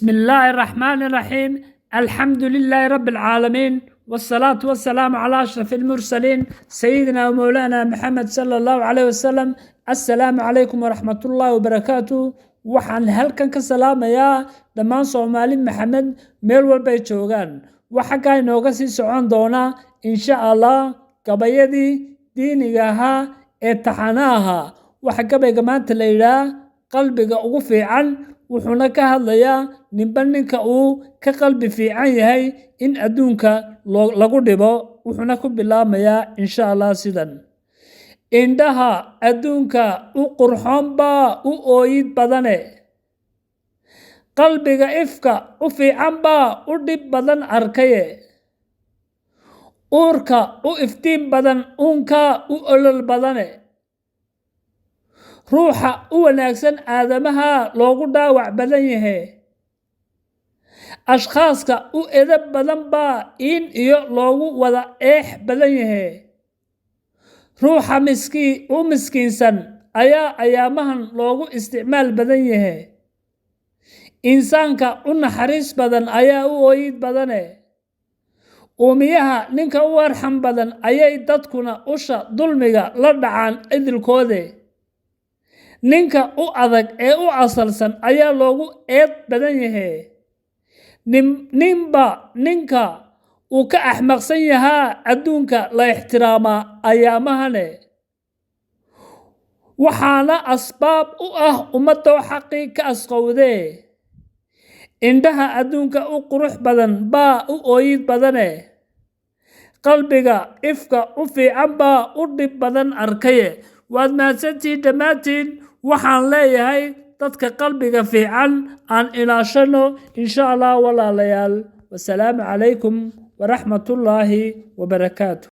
بسم الله الرحمن الرحيم. الحمد لله رب العالمين، والصلاة والسلام على أشرف المرسلين سيدنا ومولانا محمد صلى الله عليه وسلم. السلام عليكم ورحمة الله وبركاته. waxaan halkan ka salaamayaa dhammaan Soomaali Maxamed meel walba ay joogaan. waxa ka inooga sii socon doona insha Allah gabayadii diiniga ahaa ee taxanaha. waxa gabayga maanta la yiraahdo qalbiga ugu fiican, wuxuuna ka hadlayaa ninka uu ka qalbi fiican yahay in adduunka lagu dhibo. wuxuuna ku bilaamayaa insha Allah sidan: indhaha adduunka u qurxoon baa u ooyid badane, qalbiga ifka u fiican baa u dhib badan arkaye, uurka u iftiin badan uunka u olol badane, ruuxa u wanaagsan aadamaha loogu dhaawac badan yahay, ashkhaaska u edeb badan baa in iyo loogu wada eex badan yahay, ruuxa miskiinsan ayaa ayaamahan loogu isticmaal badan yahay, insaanka u naxariis badan ayaa u ooyid badane, uumiyaha ninka u arxam badan ayay dadkuna usha dulmiga la dhacaan idilkoode, ninka u adag ee u asalsan ayaa loogu eed badan yahay, ninka uu ka axmaqsan yahaa adduunka la ixtiraamaa ayaamahane, waxaana asbaab u ah ummadoo xaqii ka asqowdee, indhaha adduunka u qurux badan baa u ooyid badane, qalbiga ifka u fiican baa u dhib badan arkaye. waad mahadsantihiin dhammaantiin. waxaan leeyahay dadka qalbiga fiican aan ilaashano insha Allah walaalayaal. wasalaamu calaykum waraxmatullaahi wabarakaatu.